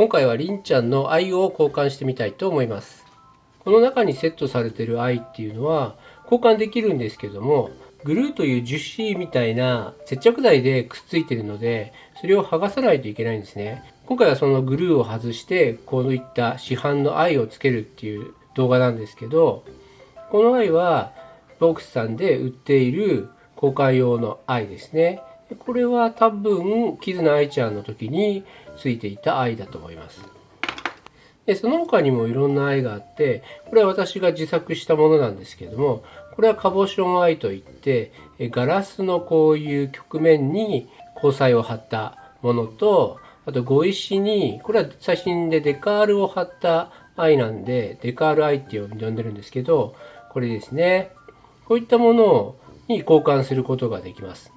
今回はりんちゃんの愛を交換してみたいと思います。この中にセットされている愛っていうのは交換できるんですけども、グルーという樹脂みたいな接着剤でくっついているので、それを剥がさないといけないんですね。今回はそのグルーを外してこういった市販の愛をつけるっていう動画なんですけど、この愛はボックスさんで売っている交換用の愛ですね。これは多分キズナ愛ちゃんの時についていた愛だと思います。でその他にもいろんな愛があって、これは私が自作したものなんですけれども、これはカボション愛といってガラスのこういう曲面に光彩を貼ったものと、あと碁石に、これは最新でデカールを貼った愛なんでデカール愛って呼んでるんですけど、これですね。こういったものに交換することができます。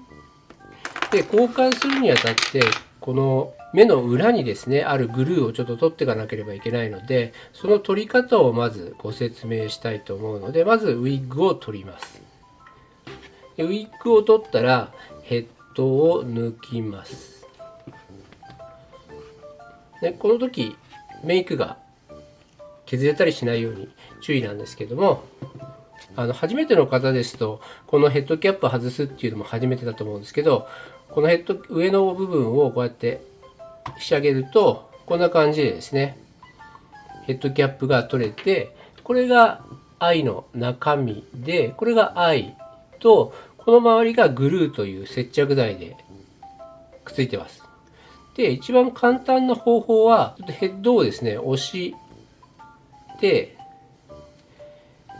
で交換するにあたって、この目の裏にですねあるグルーをちょっと取っていかなければいけないので、その取り方をまずご説明したいと思うので、まずウィッグを取ります。でウィッグを取ったらヘッドを抜きます。でこの時メイクが削れたりしないように注意なんですけども、初めての方ですとこのヘッドキャップ外すっていうのも初めてだと思うんですけど、このヘッド上の部分をこうやって仕上げるとこんな感じでですね、ヘッドキャップが取れて、これが愛の中身で、これが愛と、この周りがグルーという接着剤でくっついてます。で一番簡単な方法はヘッドをですね押して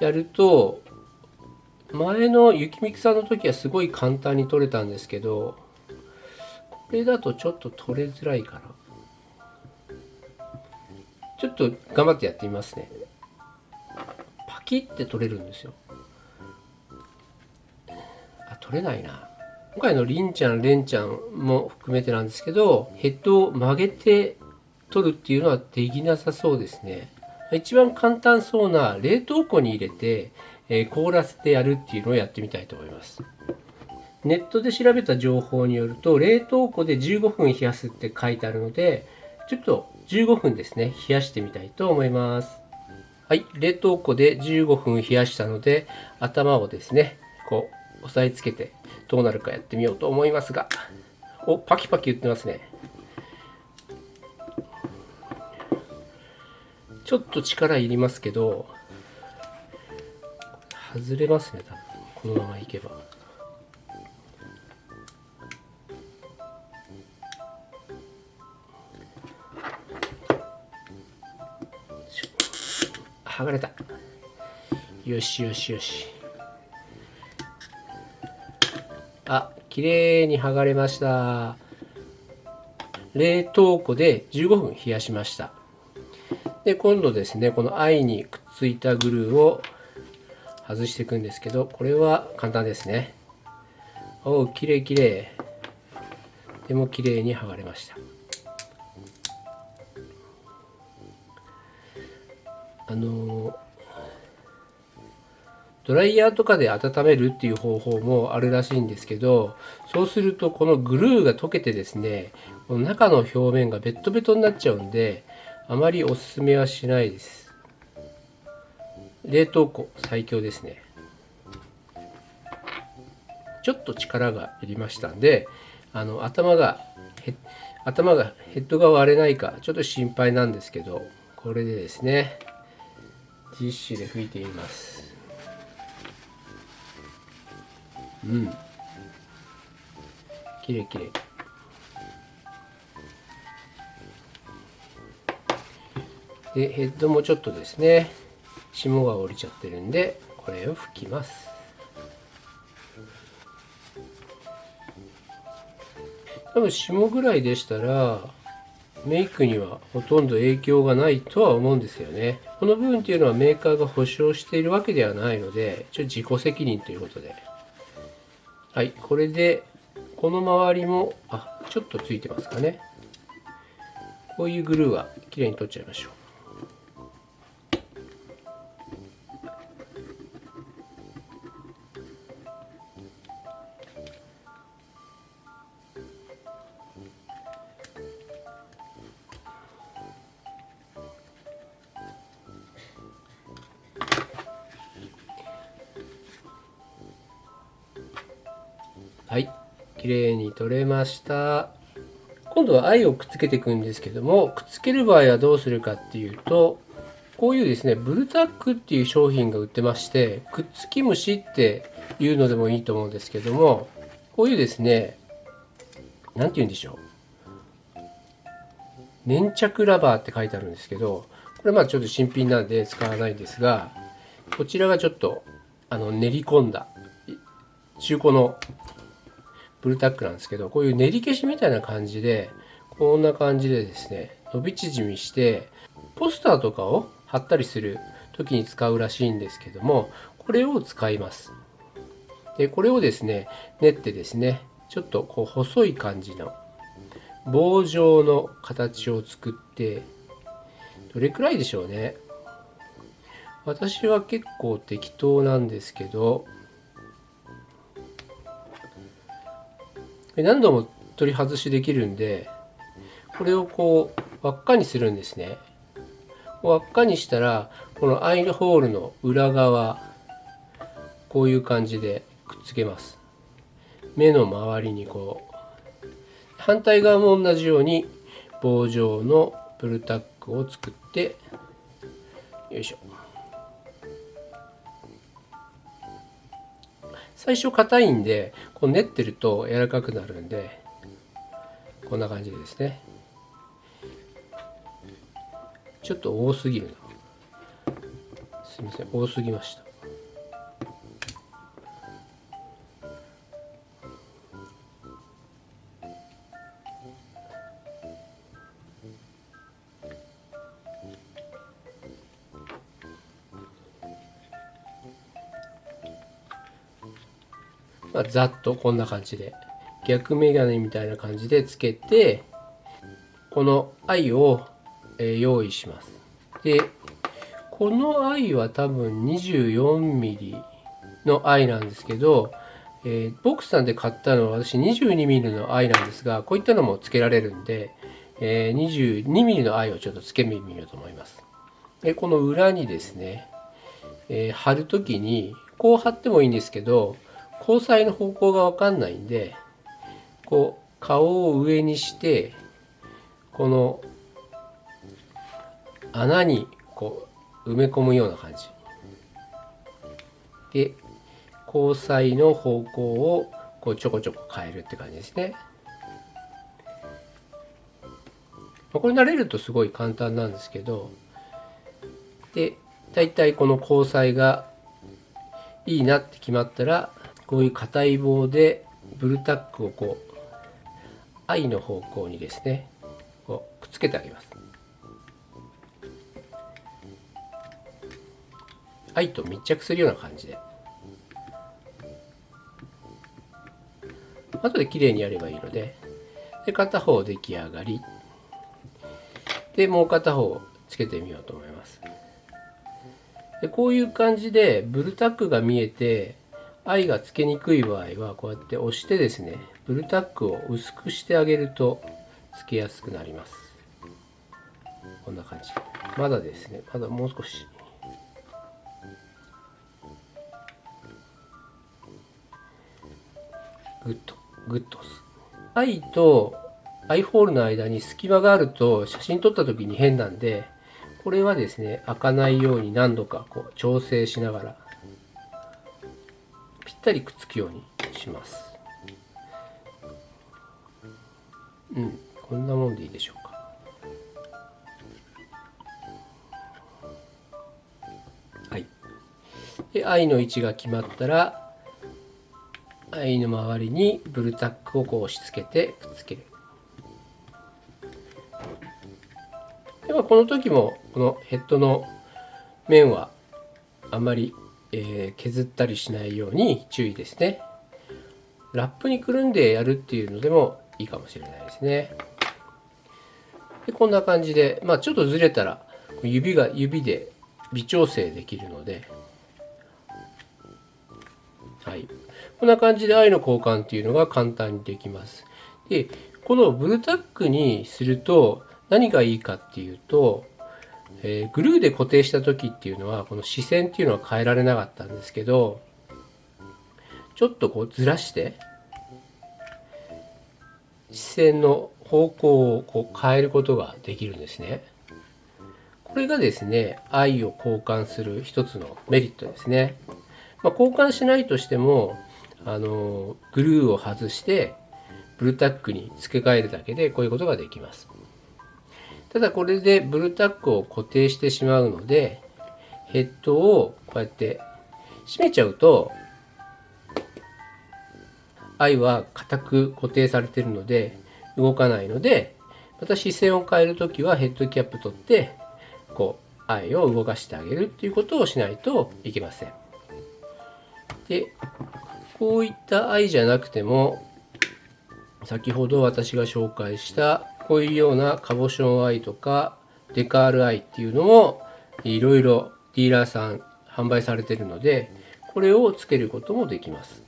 やると、前の雪ミキさんの時はすごい簡単に取れたんですけど、これだとちょっと取れづらいかな。ちょっと頑張ってやってみますね。パキって取れるんですよ。取れないな。今回のりんちゃん、れんちゃんも含めてなんですけど、ヘッドを曲げて取るっていうのはできなさそうですね。一番簡単そうな冷凍庫に入れて、凍らせてやるっていうのをやってみたいと思います。ネットで調べた情報によると、冷凍庫で15分冷やすって書いてあるので、ちょっと15分ですね、冷やしてみたいと思います。はい、冷凍庫で15分冷やしたので、頭をですね、こう押さえつけてどうなるかやってみようと思いますが、お、パキパキ言ってますね。ちょっと力いりますけど、外れますね、多分このままいけば。剥がれた。よしよしよし。あ、綺麗に剥がれました。冷凍庫で15分冷やしました。で今度ですね、この愛にくっついたグルーを外していくんですけど、これは簡単ですね。おお、綺麗綺麗。でも綺麗に剥がれました。ドライヤーとかで温めるっていう方法もあるらしいんですけど、そうするとこのグルーが溶けてですね、この中の表面がベトベトになっちゃうんで、あまりおすすめはしないです。冷凍庫最強ですね。ちょっと力がいりましたんで、頭がヘッドが割れないかちょっと心配なんですけど、これでですねティッシュで拭いてみます。うん、きれいきれい。でヘッドもちょっとですね霜が降りちゃってるんで、これを拭きます。多分霜ぐらいでしたらメイクにはほとんど影響がないとは思うんですよね。この部分っていうのはメーカーが保証しているわけではないので、一応自己責任ということで、はい、これでこの周りもちょっとついてますかね。こういうグルーはきれいに取っちゃいましょう。綺麗に取れました。今度はアイをくっつけていくんですけども、くっつける場合はどうするかっていうと、こういうですね、ブルタックっていう商品が売ってまして、くっつき虫っていうのでもいいと思うんですけども、こういうですね、なんて言うんでしょう。粘着ラバーって書いてあるんですけど、これまあちょっと新品なんで使わないんですが、こちらがちょっと練り込んだ中古のブルタックなんですけど、こういう練り消しみたいな感じで、こんな感じでですね、伸び縮みして、ポスターとかを貼ったりする時に使うらしいんですけども、これを使います。で、これをですね、練ってですね、ちょっとこう細い感じの棒状の形を作って、どれくらいでしょうね。私は結構適当なんですけど、何度も取り外しできるんで、これをこう輪っかにするんですね。輪っかにしたら、このアイホールの裏側、こういう感じでくっつけます。目の周りにこう、反対側も同じように棒状のブルタックを作って、よいしょ。最初硬いんで、こう練ってると柔らかくなるんで、こんな感じでですね。ちょっと多すぎるな。すいません、多すぎました。ざっとこんな感じで逆メガネみたいな感じでつけて、この愛を用意します。で、この愛は多分 24mm の愛なんですけど、ボックスさんで買ったのは私 22mm の愛なんですが、こういったのもつけられるんで、22mm の愛をちょっとつけてみようと思います。で、この裏にですね、貼るときにこう貼ってもいいんですけど、交際の方向が分かんないんで、こう顔を上にして、この穴にこう埋め込むような感じで、交際の方向をこうちょこちょこ変えるって感じですね。これ慣れるとすごい簡単なんですけど、でだいたいこの交際がいいなって決まったら、こういう硬い棒でブルタックをこう愛の方向にですね、こうくっつけてあげます。愛と密着するような感じで、後で綺麗にやればいいので、で片方出来上がりで、もう片方つけてみようと思います。でこういう感じでブルタックが見えて愛がつけにくい場合は、こうやって押してですね、ブルタックを薄くしてあげるとつけやすくなります。こんな感じ。まだですね、まだもう少し。グッとグッと押す。愛とアイホールの間に隙間があると写真撮った時に変なんで、これはですね、開かないように何度かこう調整しながらぴったりくっつくようにします。こんなもんでいいでしょうか。はい。で、愛の位置が決まったら、愛の周りにブルタックをこう押し付けてくっつける。ではこの時もこのヘッドの面はあまり、削ったりしないように注意ですね。ラップにくるんでやるっていうのでもいいかもしれないですね。でこんな感じで、ちょっとずれたら指で微調整できるので、はい、こんな感じで愛の交換っていうのが簡単にできます。でこのブルタックにすると何がいいかっていうと、グルーで固定した時っていうのはこの視線っていうのは変えられなかったんですけど、ちょっとこうずらして視線の方向を変えることができるんですね。これがですね、愛を交換する一つのメリットですね。交換しないとしても、グルーを外してブルタックに付け替えるだけでこういうことができます。ただこれでブルタックを固定してしまうので、ヘッドをこうやって閉めちゃうと、愛は固く固定されているので動かないので、また視線を変えるときはヘッドキャップ取って愛を動かしてあげるっていうことをしないといけません。で、こういった愛じゃなくても、先ほど私が紹介したこういうようなカボションアイとかデカールアイっていうのもいろいろディーラーさん販売されているので、これをつけることもできます。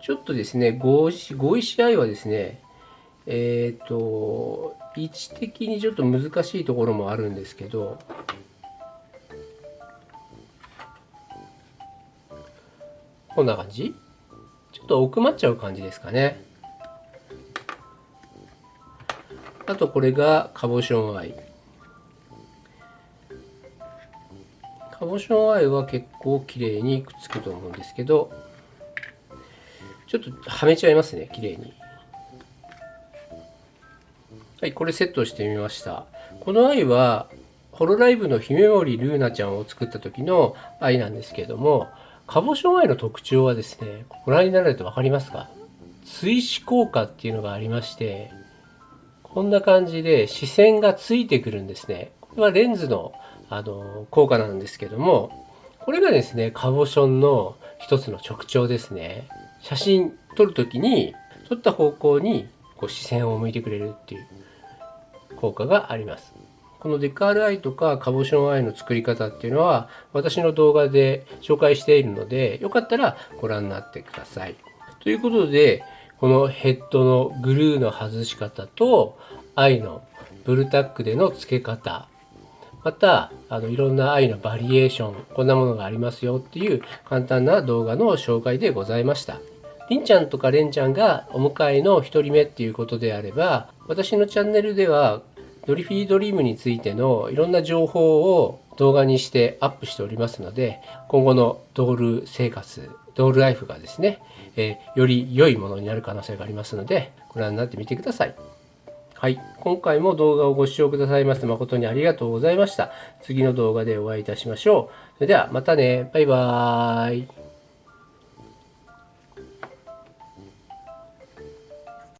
ちょっとですね、合石アイはですね、位置的にちょっと難しいところもあるんですけど、こんな感じ？ちょっと奥まっちゃう感じですかね。あとこれがカボションアイ。カボションアイは結構綺麗にくっつくと思うんですけど、ちょっとはめちゃいますね、綺麗に。はい、これセットしてみました。このアイはホロライブの姫森ルーナちゃんを作った時のアイなんですけれども、カボションアイの特徴はですね、ご覧になられると分かりますか？追視効果っていうのがありまして、こんな感じで視線がついてくるんですね。これはレンズの、効果なんですけども、これがですね、カボションの一つの特徴ですね。写真撮るときに撮った方向に視線を向いてくれるっていう効果があります。このデカールアイとかカボションアイの作り方っていうのは私の動画で紹介しているので、よかったらご覧になってください。ということで、このヘッドのグルーの外し方とアイのブルタックでの付け方、またいろんなアイのバリエーション、こんなものがありますよっていう簡単な動画の紹介でございました。りんちゃんとかれんちゃんがお迎えの1人目っていうことであれば、私のチャンネルではドリフィードリームについてのいろんな情報を動画にしてアップしておりますので、今後のドール生活、ドールライフがですね、より良いものになる可能性がありますので、ご覧になってみてください。はい、今回も動画をご視聴くださいまして誠にありがとうございました。次の動画でお会いいたしましょう。それではまたね。バイバーイ。